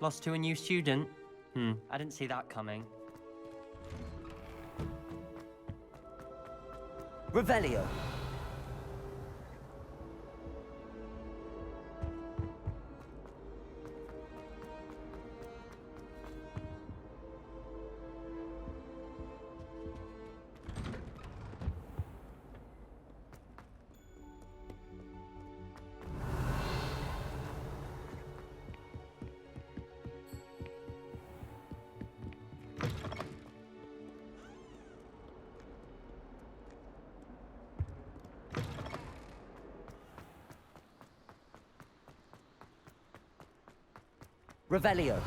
Lost to a new student? I didn't see that coming. Revelio. Revelio.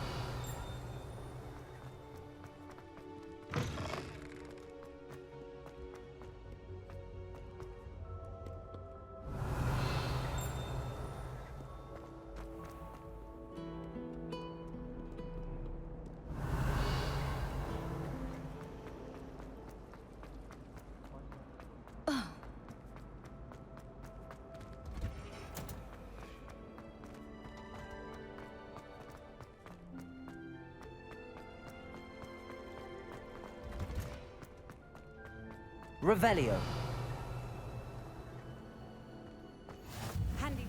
Revelio. Handy.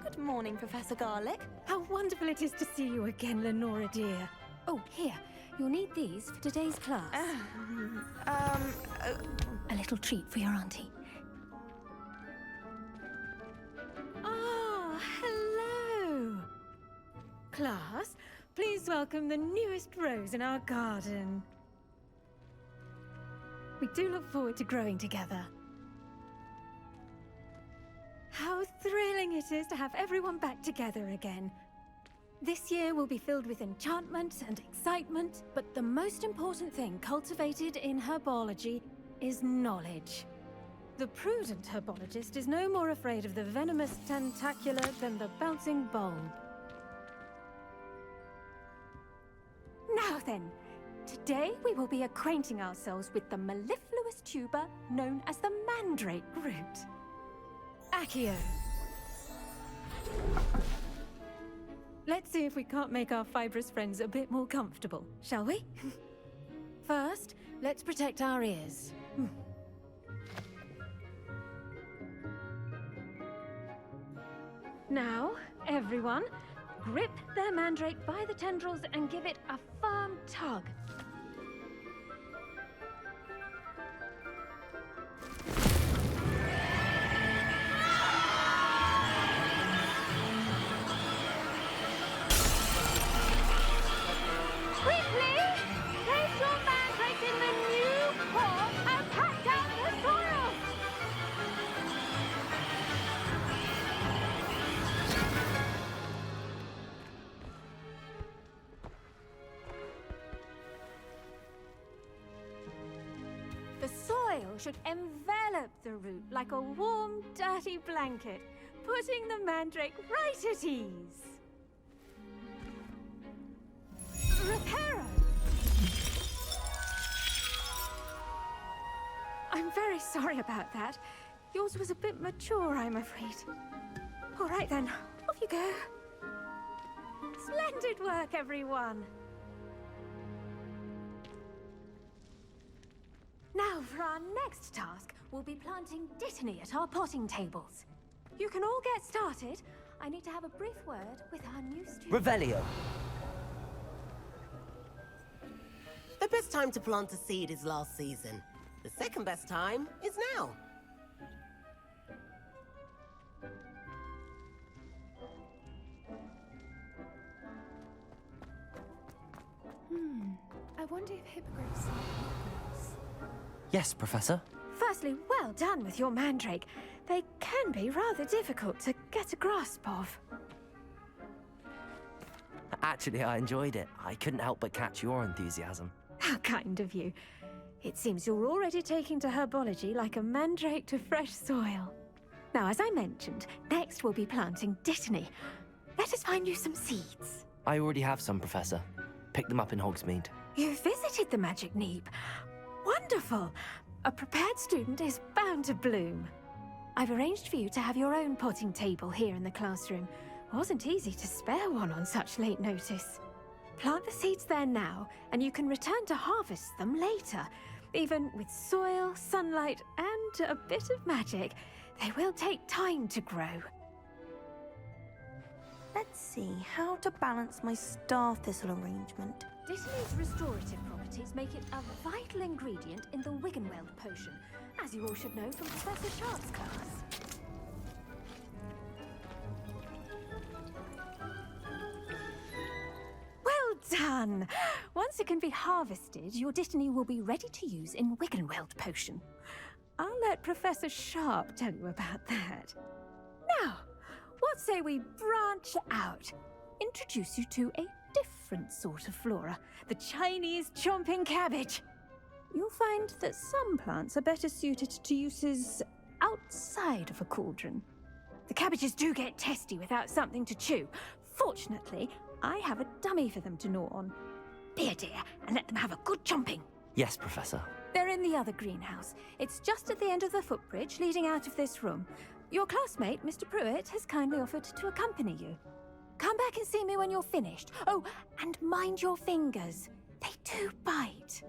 Good morning, Professor Garlick. How wonderful it is to see you again, Lenora dear. Oh, here. You'll need these for today's class. A little treat for your auntie. Oh, hello! Class, please welcome the newest rose in our garden. We do look forward to growing together. How thrilling it is to have everyone back together again. This year will be filled with enchantment and excitement, but the most important thing cultivated in herbology is knowledge. The prudent herbologist is no more afraid of the venomous tentacular than the bouncing bulb. Now then, today we will be acquainting ourselves with the mellifluous tuber known as the mandrake root. Accio. Let's see if we can't make our fibrous friends a bit more comfortable, shall we? First, let's protect our ears. Now, everyone, grip their mandrake by the tendrils and give it a firm tug. The soil should envelop the root like a warm, dirty blanket, putting the mandrake right at ease. Reparo! I'm very sorry about that. Yours was a bit mature, I'm afraid. All right then, off you go. Splendid work, everyone! Now, for our next task, we'll be planting dittany at our potting tables. You can all get started. I need to have a brief word with our new student. Revelio. The best time to plant a seed is last season. The second best time is now. I wonder if hippogriffs... Yes, Professor. Firstly, well done with your mandrake. They can be rather difficult to get a grasp of. Actually, I enjoyed it. I couldn't help but catch your enthusiasm. How kind of you. It seems you're already taking to herbology like a mandrake to fresh soil. Now, as I mentioned, next we'll be planting dittany. Let us find you some seeds. I already have some, Professor. Pick them up in Hogsmeade. You visited the Magic Neep. Wonderful. A prepared student is bound to bloom. I've arranged for you to have your own potting table here in the classroom. Wasn't easy to spare one on such late notice. Plant the seeds there now, and you can return to harvest them later. Even with soil, sunlight, and a bit of magic, they will take time to grow. Let's see how to balance my star thistle arrangement. Dittany's restorative properties make it a vital ingredient in the Wiggenweld potion, as you all should know from Professor Sharp's class. Well done! Once it can be harvested, your Dittany will be ready to use in Wiggenweld potion. I'll let Professor Sharp tell you about that. Now, what say we branch out? Introduce you to a different sort of flora, the Chinese chomping cabbage. You'll find that some plants are better suited to uses outside of a cauldron. The cabbages do get testy without something to chew. Fortunately, I have a dummy for them to gnaw on. Be a dear and let them have a good chomping. Yes, Professor. They're in the other greenhouse. It's just at the end of the footbridge leading out of this room. Your classmate, Mr. Pruitt, has kindly offered to accompany you. Come back and see me when you're finished. Oh, and mind your fingers. They do bite.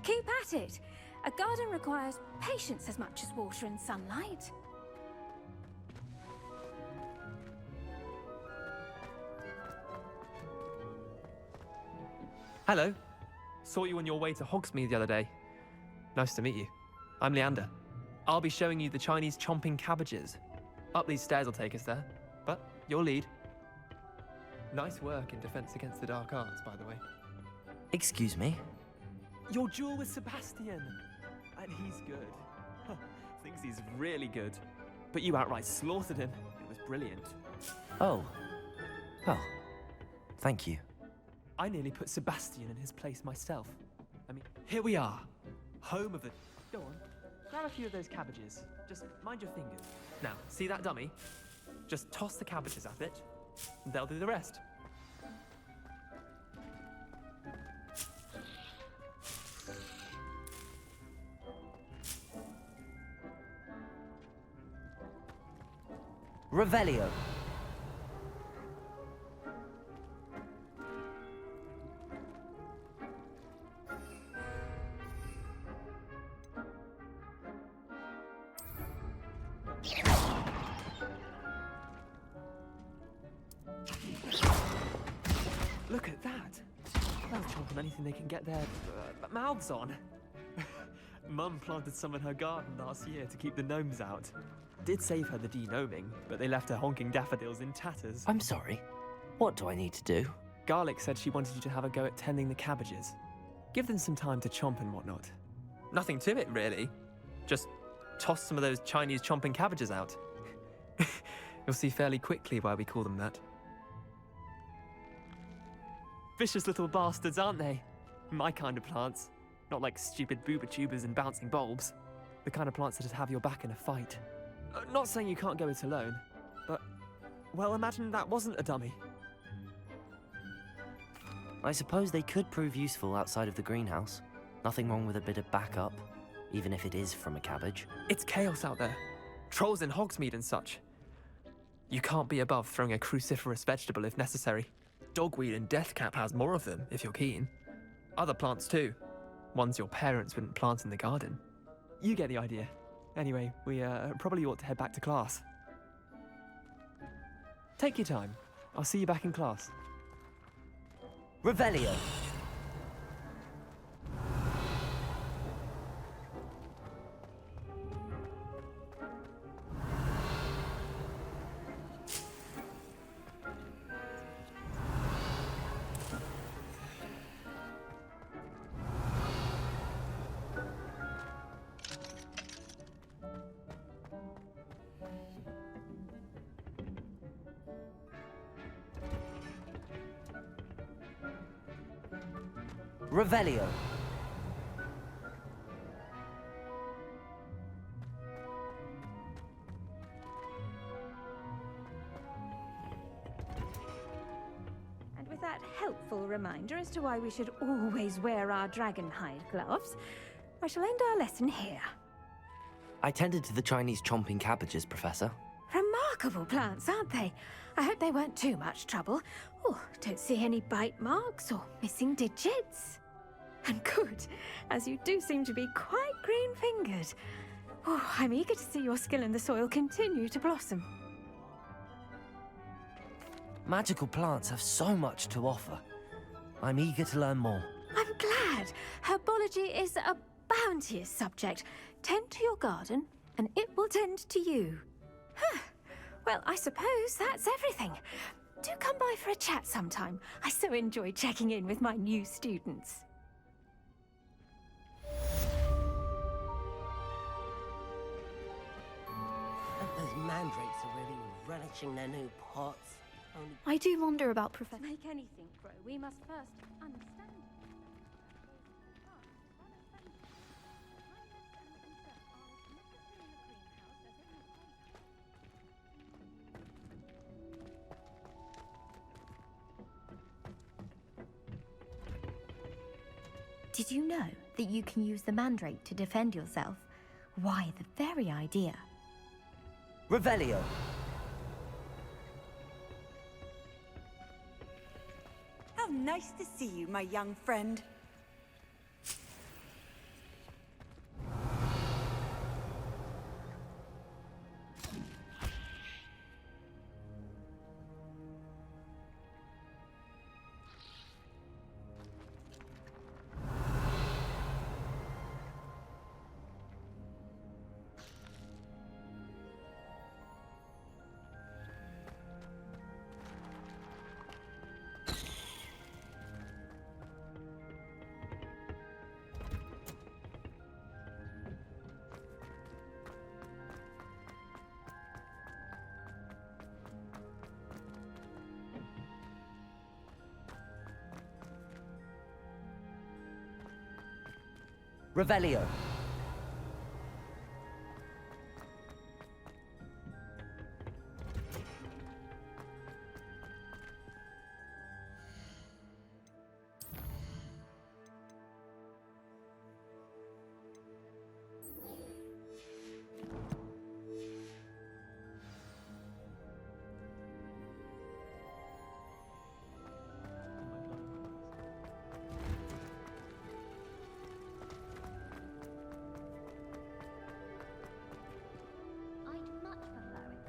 Keep at it. A garden requires patience as much as water and sunlight. Hello. Saw you on your way to Hogsmeade the other day. Nice to meet you. I'm Leander. I'll be showing you the Chinese chomping cabbages. Up these stairs will take us there, but you'll lead. Nice work in Defense Against the Dark Arts, by the way. Excuse me? Your duel with Sebastian! And he's good. Huh, thinks he's really good. But you outright slaughtered him. It was brilliant. Oh. Well, thank you. I nearly put Sebastian in his place myself. I mean, here we are. Home of the... Go on. Grab a few of those cabbages. Just mind your fingers. Now, see that dummy? Just toss the cabbages at it, and they'll do the rest. Revelio. Look at that. They'll chomp on anything they can get their mouths on. Mum planted some in her garden last year to keep the gnomes out. Did save her the de-gnoming, but they left her honking daffodils in tatters. I'm sorry. What do I need to do? Garlic said she wanted you to have a go at tending the cabbages. Give them some time to chomp and whatnot. Nothing to it, really. Just toss some of those Chinese chomping cabbages out. You'll see fairly quickly why we call them that. Vicious little bastards, aren't they? My kind of plants. Not like stupid booba tubers and bouncing bulbs. The kind of plants that'd have your back in a fight. Not saying you can't go it alone, but... Well, imagine that wasn't a dummy. I suppose they could prove useful outside of the greenhouse. Nothing wrong with a bit of backup, even if it is from a cabbage. It's chaos out there. Trolls in Hogsmeade and such. You can't be above throwing a cruciferous vegetable if necessary. Dogweed and deathcap has more of them, if you're keen. Other plants too. Ones your parents wouldn't plant in the garden. You get the idea. Anyway, we probably ought to head back to class. Take your time. I'll see you back in class. Revelio. Revelio. And with that helpful reminder as to why we should always wear our dragon hide gloves, I shall end our lesson here. I tended to the Chinese chomping cabbages, Professor. Remarkable plants, aren't they? I hope they weren't too much trouble. Oh, don't see any bite marks or missing digits. And good, as you do seem to be quite green-fingered. Oh, I'm eager to see your skill in the soil continue to blossom. Magical plants have so much to offer. I'm eager to learn more. I'm glad. Herbology is a bounteous subject. Tend to your garden, and it will tend to you. Huh. Well, I suppose that's everything. Do come by for a chat sometime. I so enjoy checking in with my new students. Those mandrakes are really relishing their new pots. Only I do wonder about Professor. To make anything grow, we must first understand it. Did you know that you can use the mandrake to defend yourself? Why, the very idea. Revelio. How nice to see you, my young friend. Revelio. I'd much prefer it.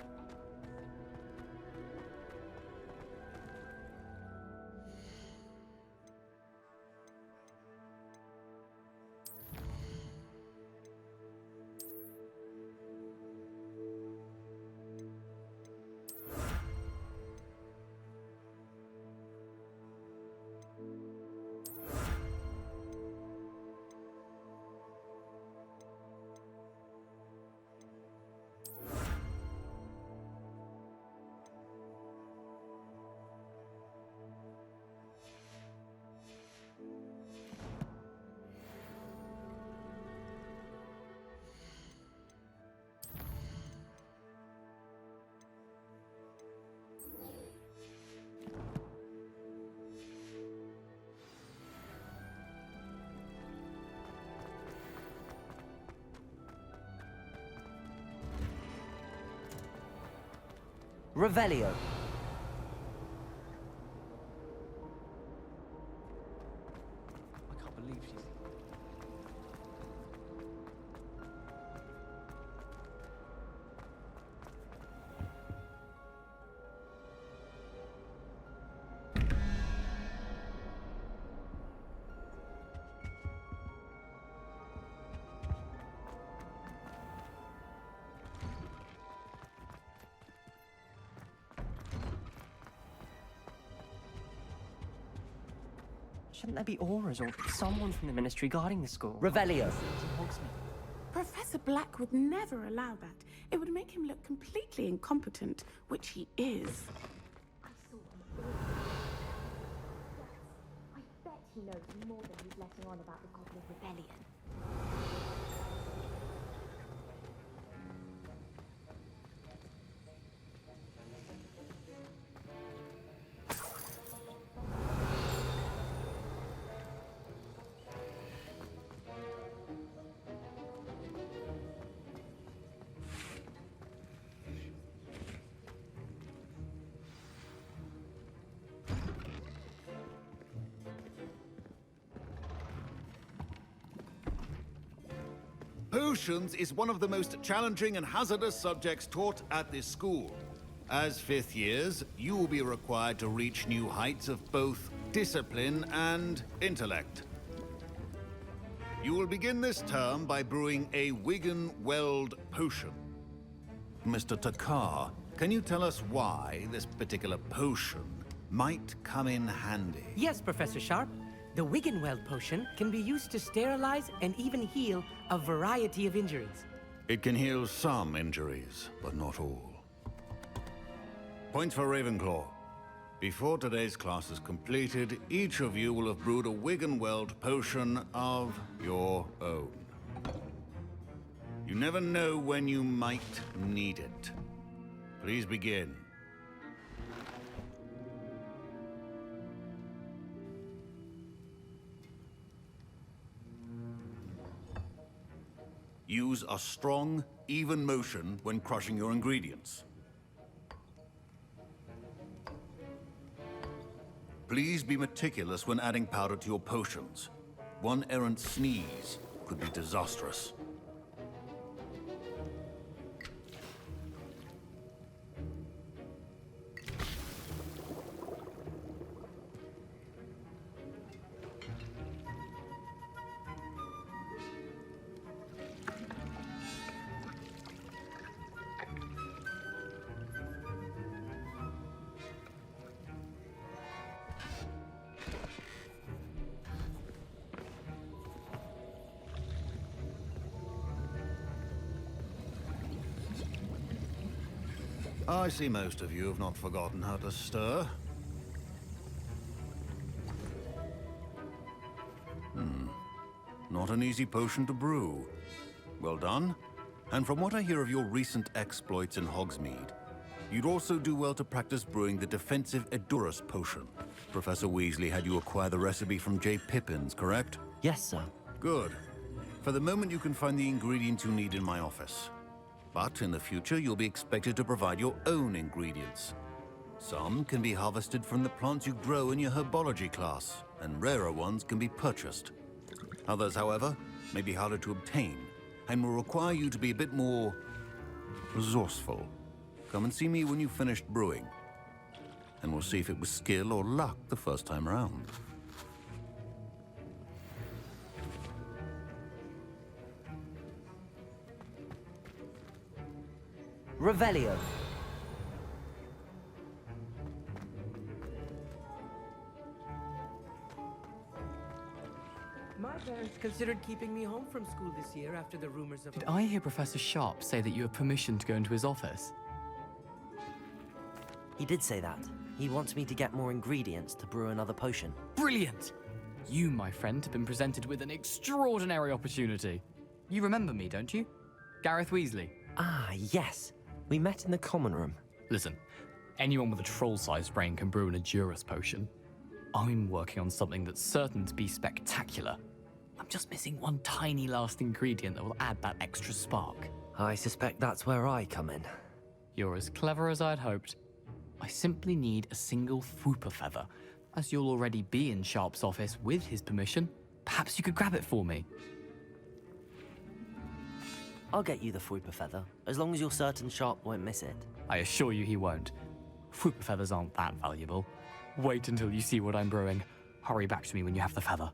Revelio. I can't believe she's... Shouldn't there be auras or someone from the ministry guarding the school? Revelio. Professor Black would never allow that. It would make him look completely incompetent, which he is. I bet he knows more than he's letting on about the Goblin Rebellion. Potions is one of the most challenging and hazardous subjects taught at this school. As fifth years, you will be required to reach new heights of both discipline and intellect. You will begin this term by brewing a Wigan-Weld potion. Mr. Takar, can you tell us why this particular potion might come in handy? Yes, Professor Sharp. The Wigan-Weld potion can be used to sterilize and even heal a variety of injuries. It can heal some injuries, but not all. Points for Ravenclaw. Before today's class is completed, each of you will have brewed a Wigan-Weld potion of your own. You never know when you might need it. Please begin. Use a strong, even motion when crushing your ingredients. Please be meticulous when adding powder to your potions. One errant sneeze could be disastrous. I see most of you have not forgotten how to stir. Not an easy potion to brew. Well done. And from what I hear of your recent exploits in Hogsmeade, you'd also do well to practice brewing the defensive Edurus potion. Professor Weasley had you acquire the recipe from J. Pippin's, correct? Yes, sir. Good. For the moment, you can find the ingredients you need in my office. But in the future, you'll be expected to provide your own ingredients. Some can be harvested from the plants you grow in your herbology class, and rarer ones can be purchased. Others, however, may be harder to obtain, and will require you to be a bit more resourceful. Come and see me when you've finished brewing, and we'll see if it was skill or luck the first time around. Revelio. My parents considered keeping me home from school this year after the rumors of... Did I hear Professor Sharp say that you have permission to go into his office? He did say that. He wants me to get more ingredients to brew another potion. Brilliant! You, my friend, have been presented with an extraordinary opportunity. You remember me, don't you? Gareth Weasley. Ah, yes. We met in the common room. Listen, anyone with a troll-sized brain can brew an Edurus potion. I'm working on something that's certain to be spectacular. I'm just missing one tiny last ingredient that will add that extra spark. I suspect that's where I come in. You're as clever as I'd hoped. I simply need a single Fwooper feather. As you'll already be in Sharp's office with his permission, perhaps you could grab it for me. I'll get you the Fwooper feather, as long as you're certain Sharp won't miss it. I assure you he won't. Fwooper feathers aren't that valuable. Wait until you see what I'm brewing. Hurry back to me when you have the feather.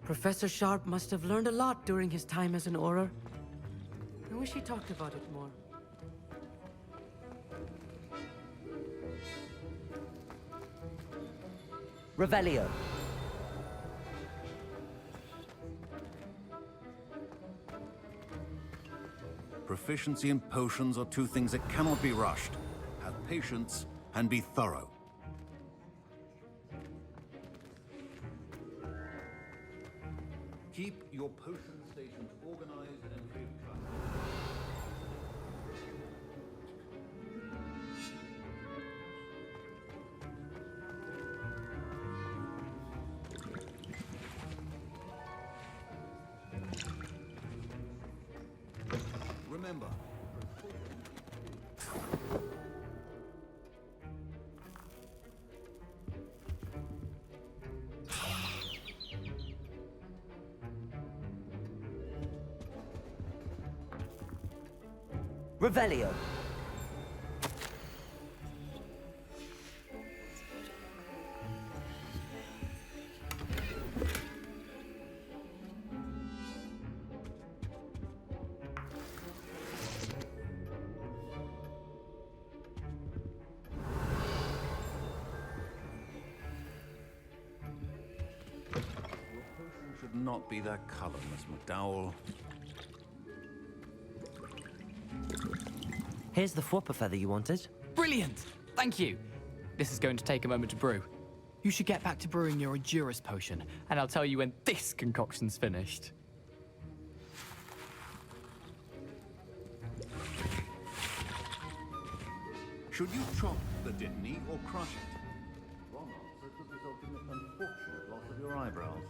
Professor Sharp must have learned a lot during his time as an Auror. I wish he talked about it more. Revelio. Proficiency and potions are two things that cannot be rushed. Have patience and be thorough. Keep your potion stations organized and free of clutter. Remember, Revelio. should not be that color, Miss McDowell. Here's the Whopper feather you wanted. Brilliant! Thank you. This is going to take a moment to brew. You should get back to brewing your Endurus potion, and I'll tell you when this concoction's finished. Should you chop the Dittany or crush it? Wrong answer could result in the unfortunate loss of your eyebrows.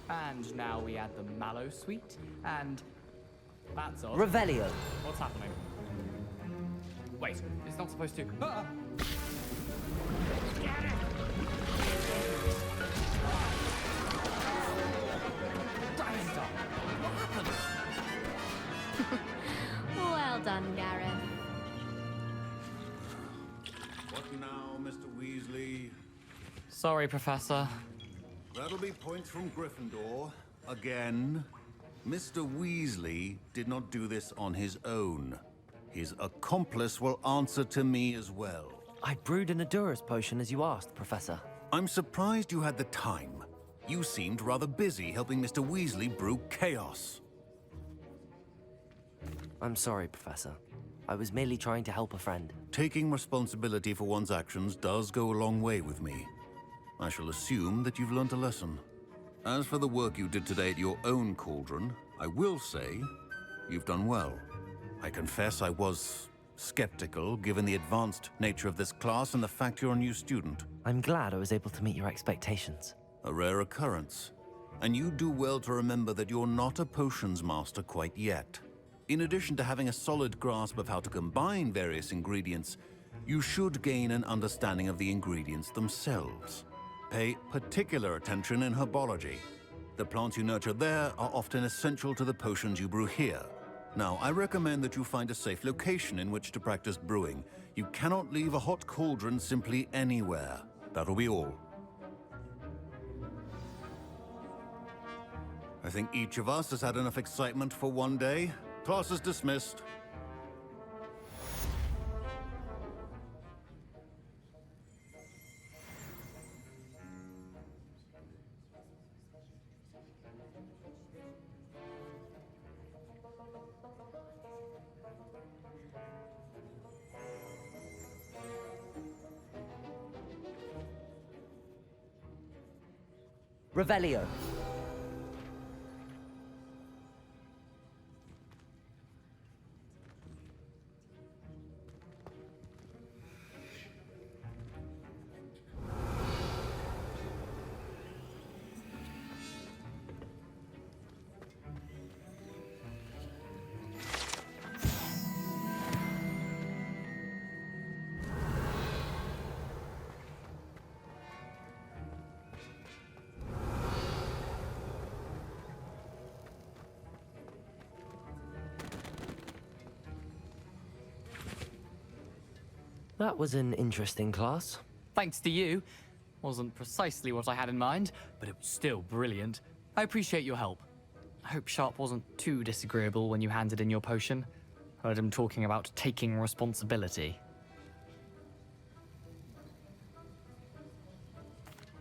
And now we add the mallow sweet, and that's odd. Revelio. What's happening? Wait, it's not supposed to. Ah! Dinosaur! What happened? Well done, Gareth. What now, Mr. Weasley? Sorry, Professor. That'll be points from Gryffindor. Again. Mr. Weasley did not do this on his own. His accomplice will answer to me as well. I brewed an Endurus potion as you asked, Professor. I'm surprised you had the time. You seemed rather busy helping Mr. Weasley brew chaos. I'm sorry, Professor. I was merely trying to help a friend. Taking responsibility for one's actions does go a long way with me. I shall assume that you've learnt a lesson. As for the work you did today at your own cauldron, I will say you've done well. I confess I was skeptical, given the advanced nature of this class and the fact you're a new student. I'm glad I was able to meet your expectations. A rare occurrence. And you do well to remember that you're not a potions master quite yet. In addition to having a solid grasp of how to combine various ingredients, you should gain an understanding of the ingredients themselves. Pay particular attention in herbology. The plants you nurture there are often essential to the potions you brew here. Now, I recommend that you find a safe location in which to practice brewing. You cannot leave a hot cauldron simply anywhere. That'll be all. I think each of us has had enough excitement for one day. Class is dismissed. Revelio. That was an interesting class. Thanks to you. Wasn't precisely what I had in mind, but it was still brilliant. I appreciate your help. I hope Sharp wasn't too disagreeable when you handed in your potion. Heard him talking about taking responsibility.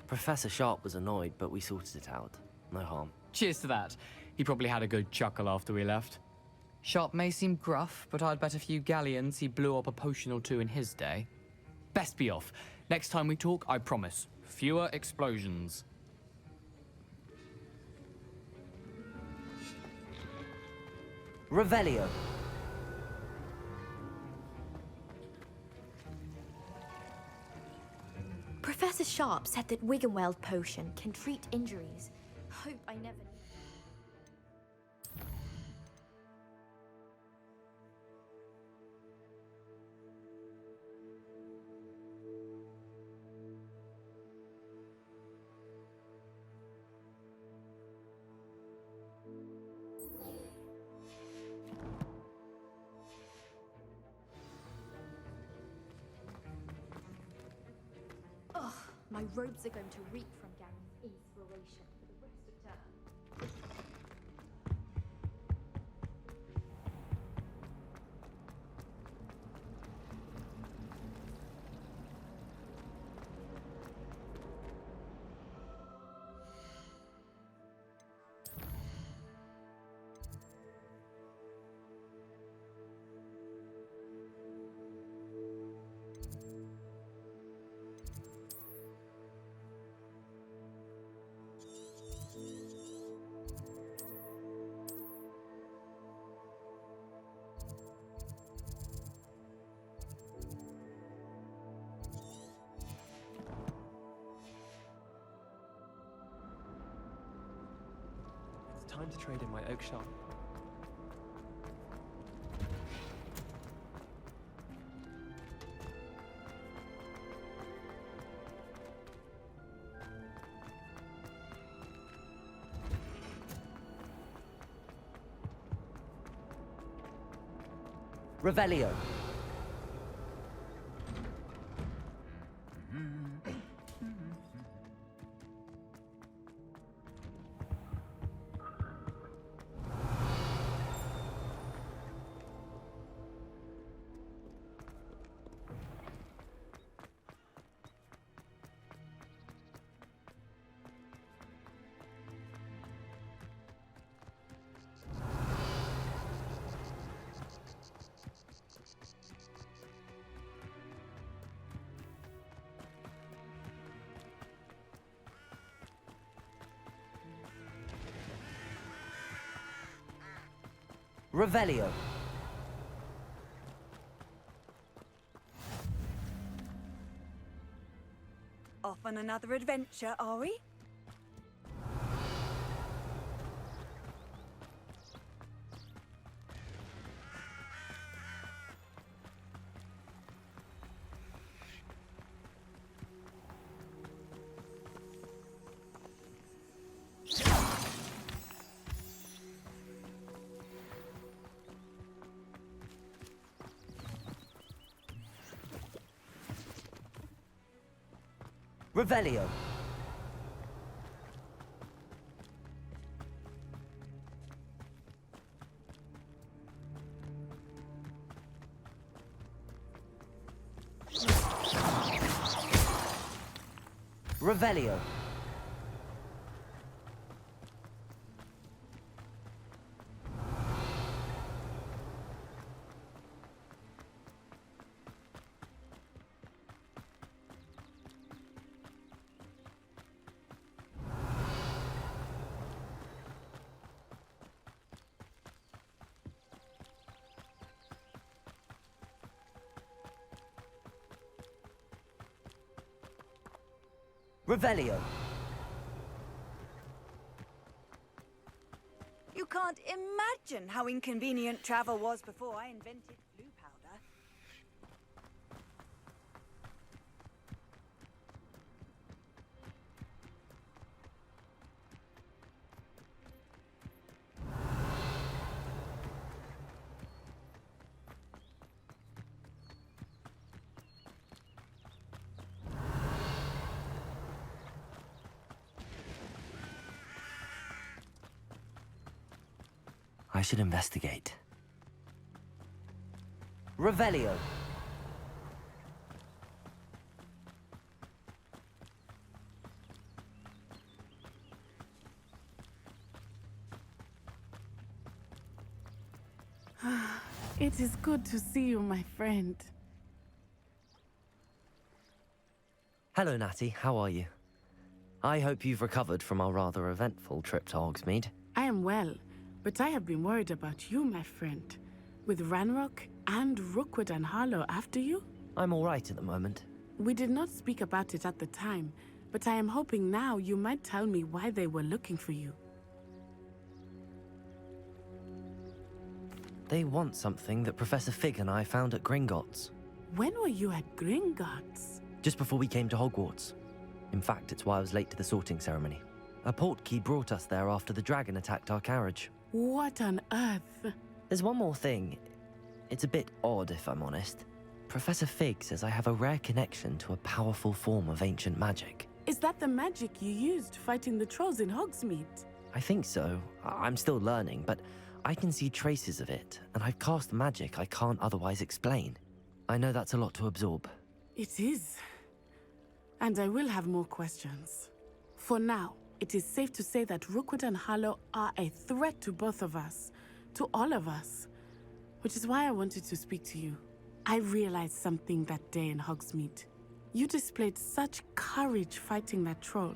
Professor Sharp was annoyed, but we sorted it out. No harm. Cheers to that. He probably had a good chuckle after we left. Sharp may seem gruff, but I'd bet a few galleons he blew up a potion or two in his day. Best be off. Next time we talk, I promise. Fewer explosions. Revelio. Professor Sharp said that Wiggenweld potion can treat injuries. Hope I never... Ugh, my robes are going to reek from Garen's inspiration for the rest of term. It's time to trade in my oak shard. Revelio. Revelio. Off on another adventure, are we? Revelio. Revelio. Revelio. You can't imagine how inconvenient travel was before I invented blue powder. I should investigate. Revelio. It is good to see you, my friend. Hello, Natty. How are you? I hope you've recovered from our rather eventful trip to Hogsmeade. I am well, but I have been worried about you, my friend. With Ranrock and Rookwood and Harlow after you? I'm all right at the moment. We did not speak about it at the time, but I am hoping now you might tell me why they were looking for you. They want something that Professor Fig and I found at Gringotts. When were you at Gringotts? Just before we came to Hogwarts. In fact, it's why I was late to the sorting ceremony. A portkey brought us there after the dragon attacked our carriage. What on earth? There's one more thing. It's a bit odd, if I'm honest. Professor Fig says I have a rare connection to a powerful form of ancient magic. Is that the magic you used fighting the trolls in Hogsmeade? I think so. I'm still learning, but I can see traces of it, and I've cast magic I can't otherwise explain. I know that's a lot to absorb. It is. And I will have more questions. For now, it is safe to say that Rookwood and Harlow are a threat to both of us, to all of us, which is why I wanted to speak to you. I realized something that day in Hogsmeade. You displayed such courage fighting that troll,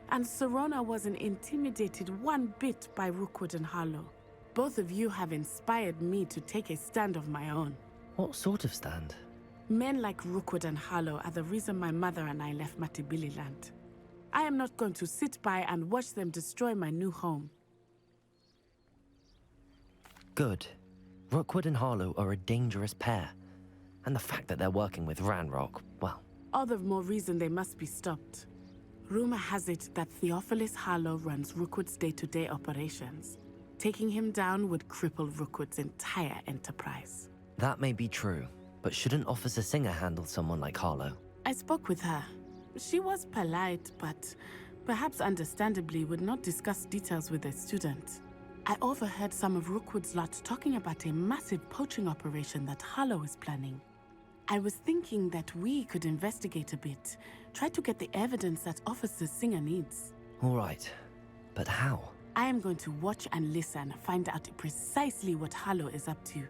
and Serona wasn't intimidated one bit by Rookwood and Harlow. Both of you have inspired me to take a stand of my own. What sort of stand? Men like Rookwood and Harlow are the reason my mother and I left Matibililand. I am not going to sit by and watch them destroy my new home. Good. Rookwood and Harlow are a dangerous pair. And the fact that they're working with Ranrock, well... All the more reason they must be stopped. Rumor has it that Theophilus Harlow runs Rookwood's day-to-day operations. Taking him down would cripple Rookwood's entire enterprise. That may be true, but shouldn't Officer Singer handle someone like Harlow? I spoke with her. She was polite, but perhaps understandably would not discuss details with a student. I overheard some of Rookwood's lot talking about a massive poaching operation that Harlow is planning. I was thinking that we could investigate a bit, try to get the evidence that Officer Singer needs. All right, but how? I am going to watch and listen, find out precisely what Harlow is up to.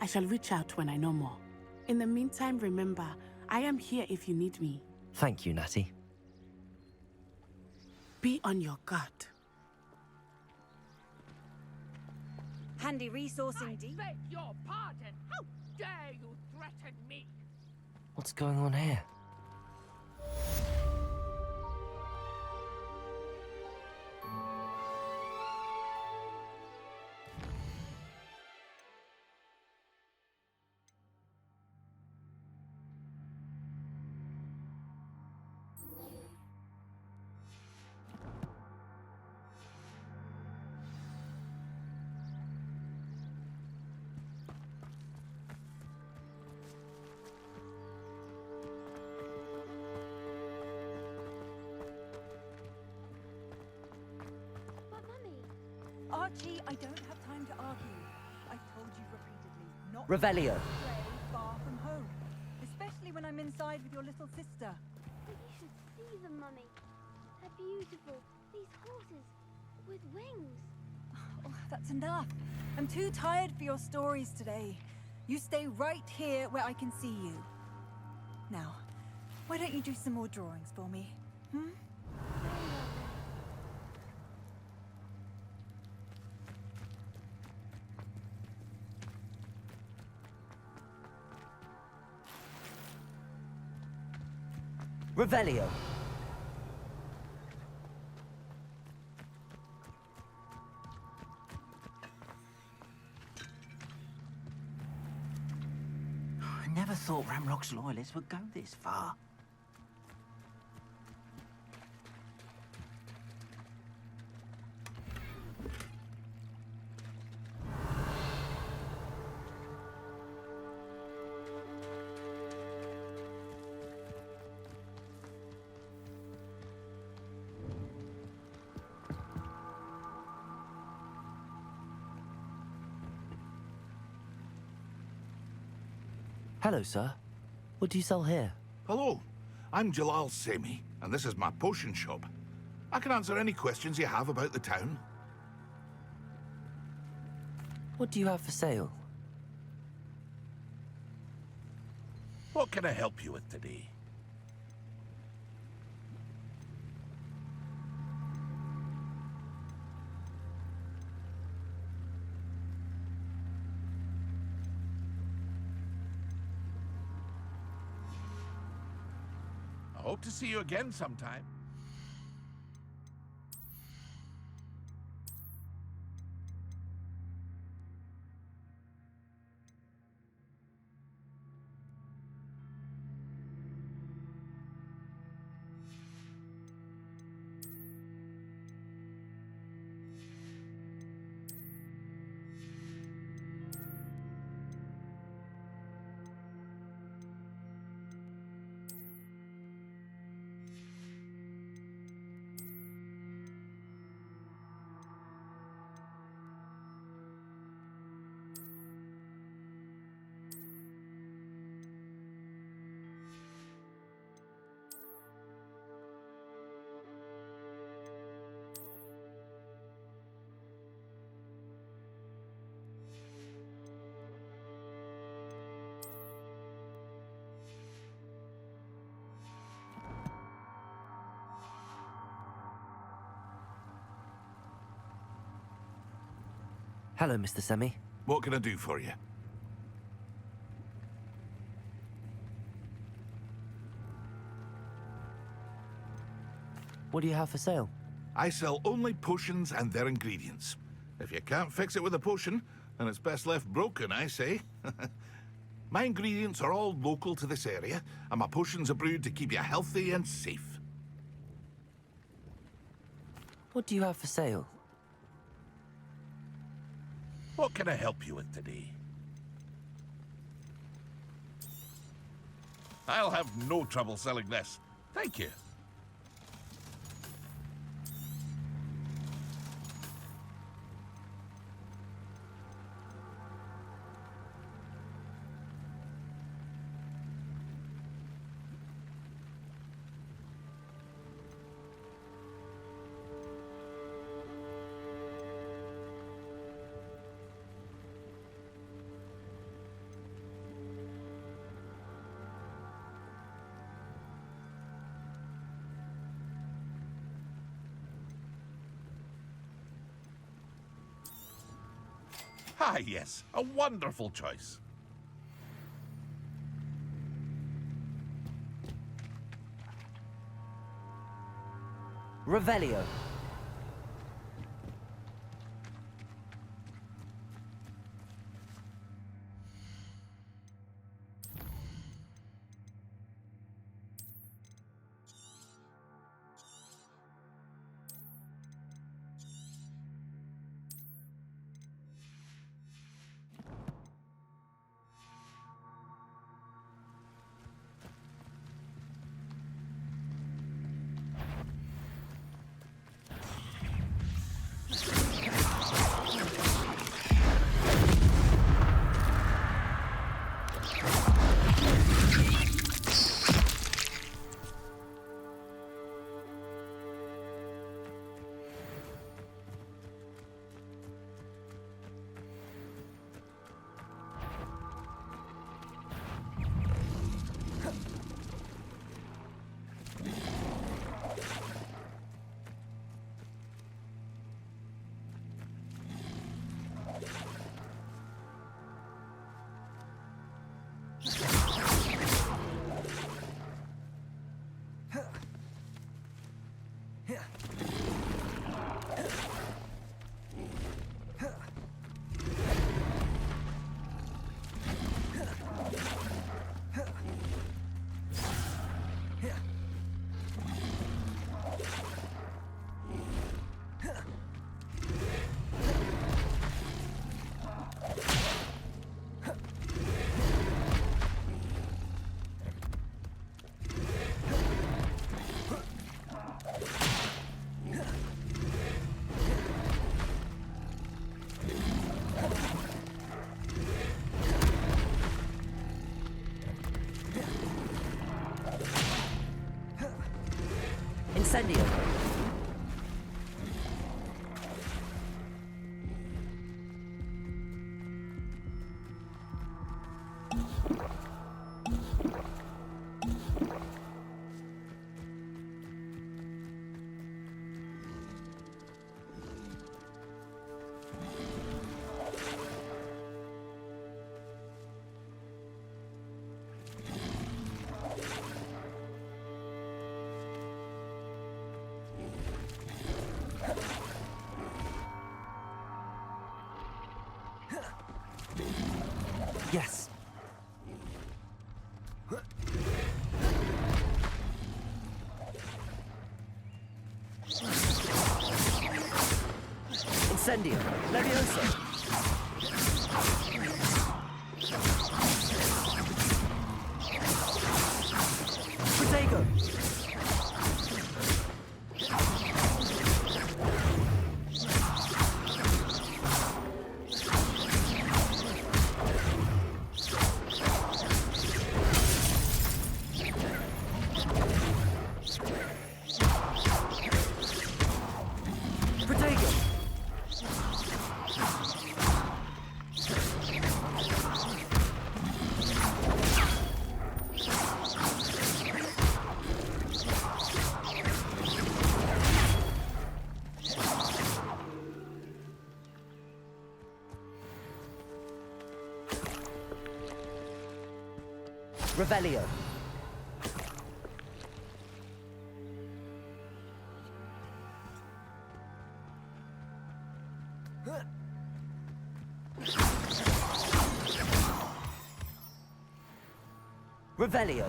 I shall reach out when I know more. In the meantime, remember, I am here if you need me. Thank you, Natty. Be on your guard. Handy resource indeed. I beg your pardon. How dare you threaten me? What's going on here? Archie, I don't have time to argue. I've told you repeatedly not Revelio. to stray far from home, especially when I'm inside with your little sister. But you should see them, Mummy. They're beautiful. These horses with wings. Oh, that's enough. I'm too tired for your stories today. You stay right here where I can see you. Now, why don't you do some more drawings for me? Hmm? Revelio. I never thought Ramrock's loyalists would go this far. Hello, sir. What do you sell here? Hello, I'm Jalal Semi, and this is my potion shop. I can answer any questions you have about the town. What do you have for sale? What can I help you with today? I hope to see you again sometime. Hello, Mr. Semi. What can I do for you? What do you have for sale? I sell only potions and their ingredients. If you can't fix it with a potion, then it's best left broken, I say. My ingredients are all local to this area, and my potions are brewed to keep you healthy and safe. What do you have for sale? What can I help you with today? I'll have no trouble selling this. Thank you. Ah, yes, a wonderful choice. Revelio. Incendio. Levioso. Protego. Revelio. Revelio.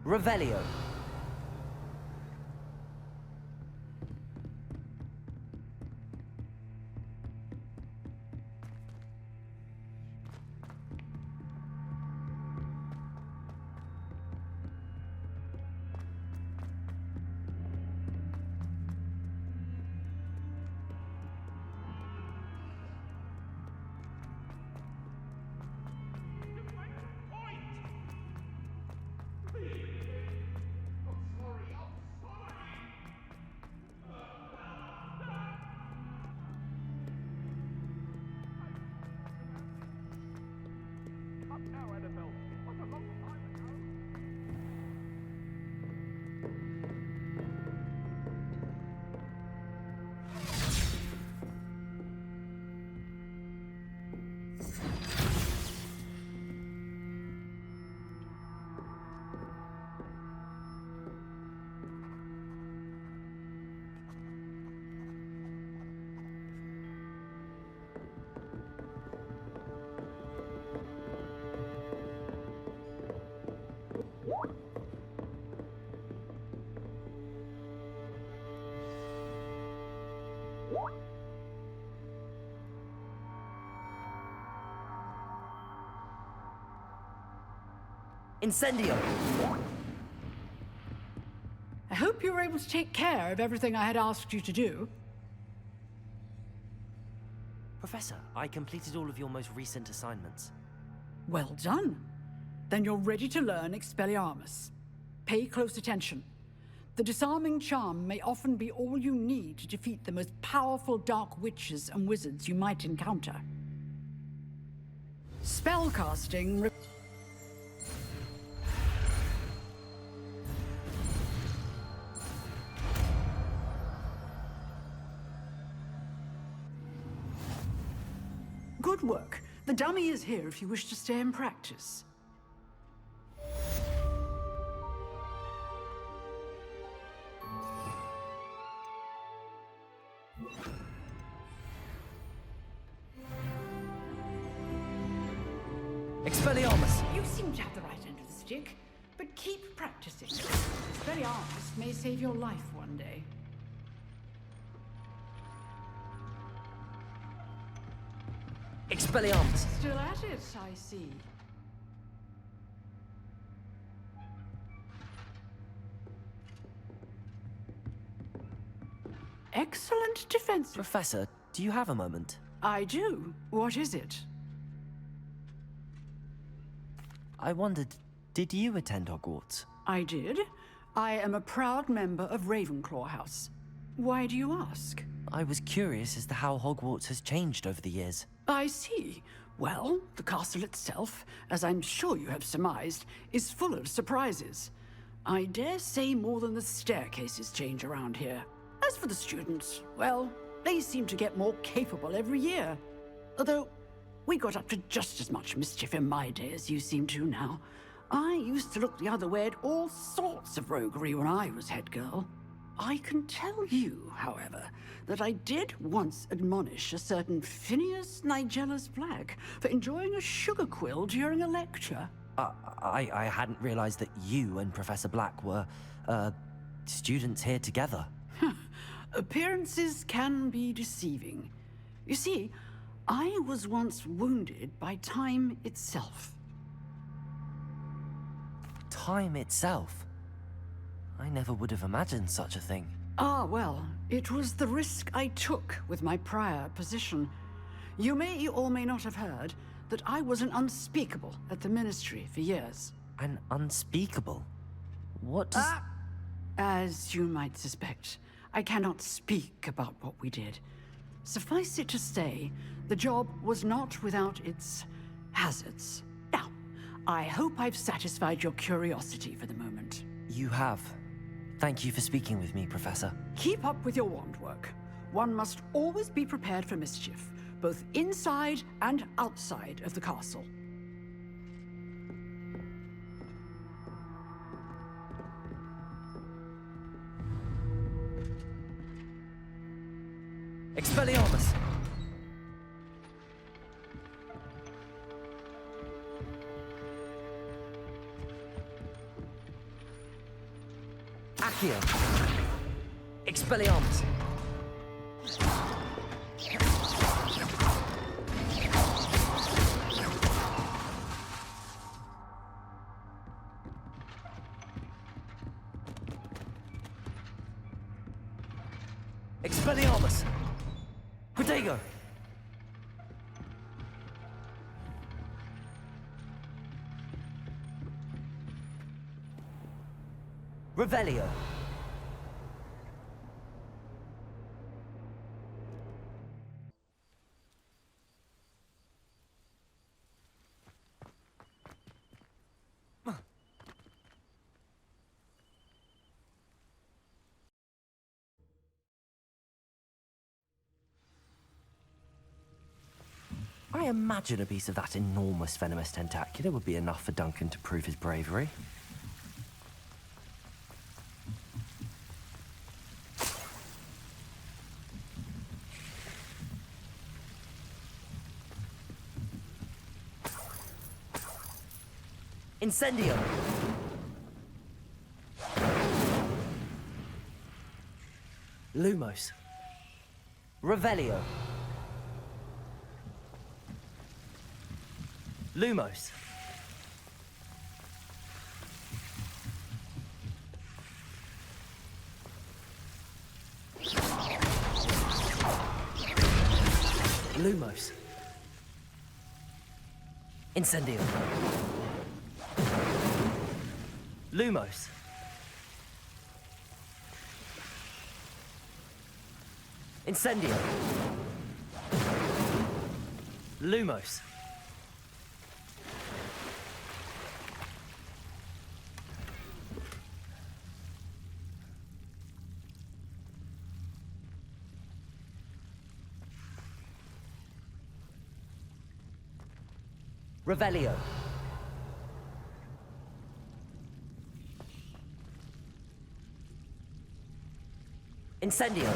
Revelio. Incendio. I hope you were able to take care of everything I had asked you to do. Professor, I completed all of your most recent assignments. Well done. Then you're ready to learn Expelliarmus. Pay close attention. The disarming charm may often be all you need to defeat the most powerful dark witches and wizards you might encounter. Spellcasting... Good work. The dummy is here if you wish to stay and practice. Expelliarmus! You seem to have the right end of the stick, but keep practicing. Expelliarmus may save your life one day. Expelliarmus! Still at it, I see. Excellent defense. Professor, do you have a moment? I do. What is it? I wondered, did you attend Hogwarts? I did. I am a proud member of Ravenclaw House. Why do you ask? I was curious as to how Hogwarts has changed over the years. I see. Well, the castle itself, as I'm sure you have surmised, is full of surprises. I dare say more than the staircases change around here. As for the students, well, they seem to get more capable every year. Although, we got up to just as much mischief in my day as you seem to now. I used to look the other way at all sorts of roguery when I was head girl. I can tell you, however, that I did once admonish a certain Phineas Nigellus Black for enjoying a sugar quill during a lecture. I hadn't realized that you and Professor Black were, students here together. Appearances can be deceiving. You see, I was once wounded by time itself. Time itself? I never would have imagined such a thing. Ah, well, it was the risk I took with my prior position. You may or may not have heard that I was an unspeakable at the Ministry for years. An unspeakable? What does... As you might suspect, I cannot speak about what we did. Suffice it to say, the job was not without its hazards. Now, I hope I've satisfied your curiosity for the moment. You have. Thank you for speaking with me, Professor. Keep up with your wand work. One must always be prepared for mischief, both inside and outside of the castle. Expelliarmus! Accio! Expelliarmus! Expelliarmus! Protego! Revelio! I imagine a piece of that enormous venomous tentacular would be enough for Duncan to prove his bravery. Incendio! Lumos. Revelio. Lumos. Lumos. Incendio. Lumos. Incendio. Lumos. Revelio. Incendio.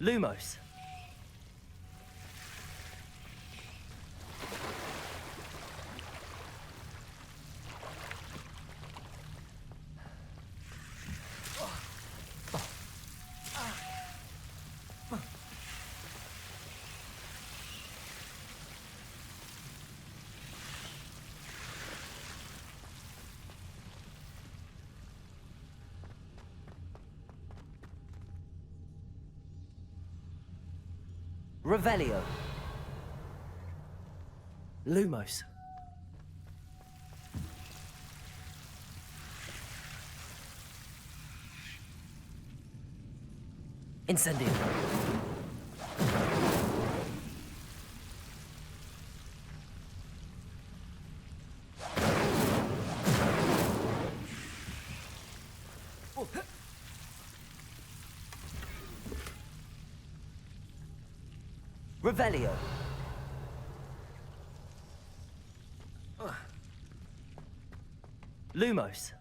Lumos. Revelio. Lumos. Incendio. Revelio. Lumos.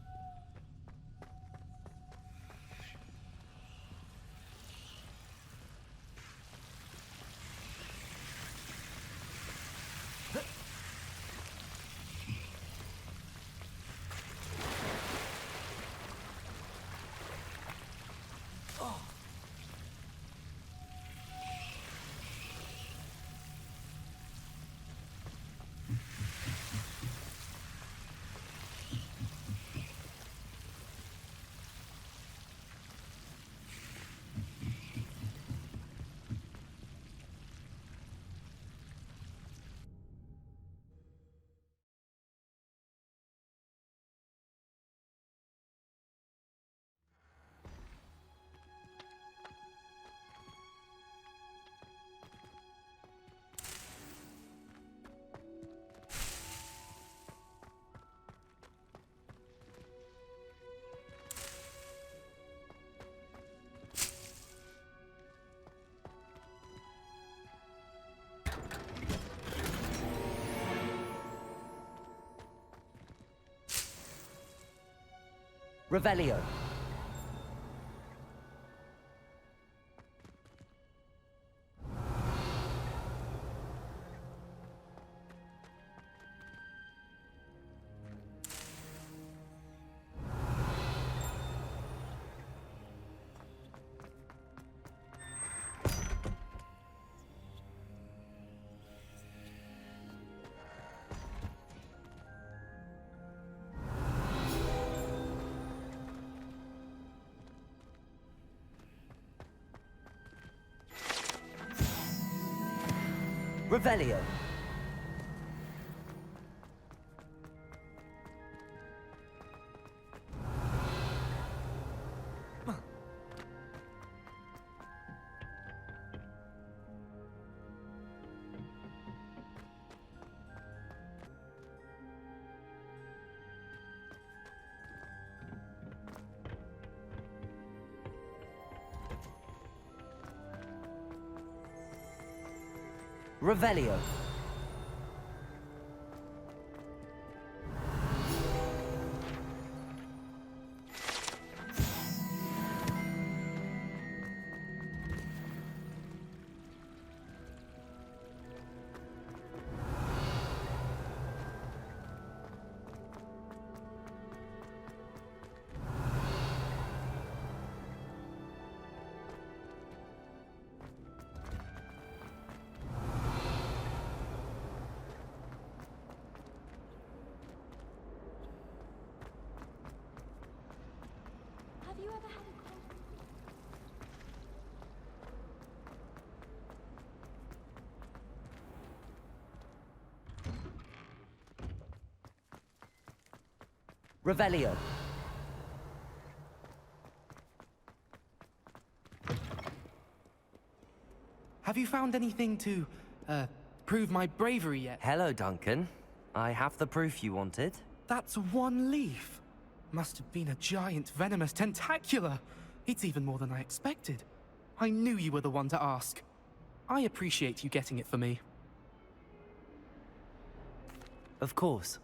Revelio. Revelio. Revelio. Have you ever had a Revelio. Have you found anything to, prove my bravery yet? Hello, Duncan. I have the proof you wanted. That's one leaf. Must have been a giant venomous tentacula. It's even more than I expected. I knew you were the one to ask. I appreciate you getting it for me. Of course.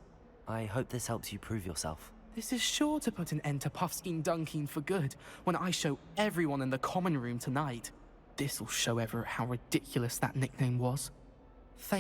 I hope this helps you prove yourself. This is sure to put an end to Puffskein Dunkeen for good when I show everyone in the common room tonight. This'll show Everett how ridiculous that nickname was.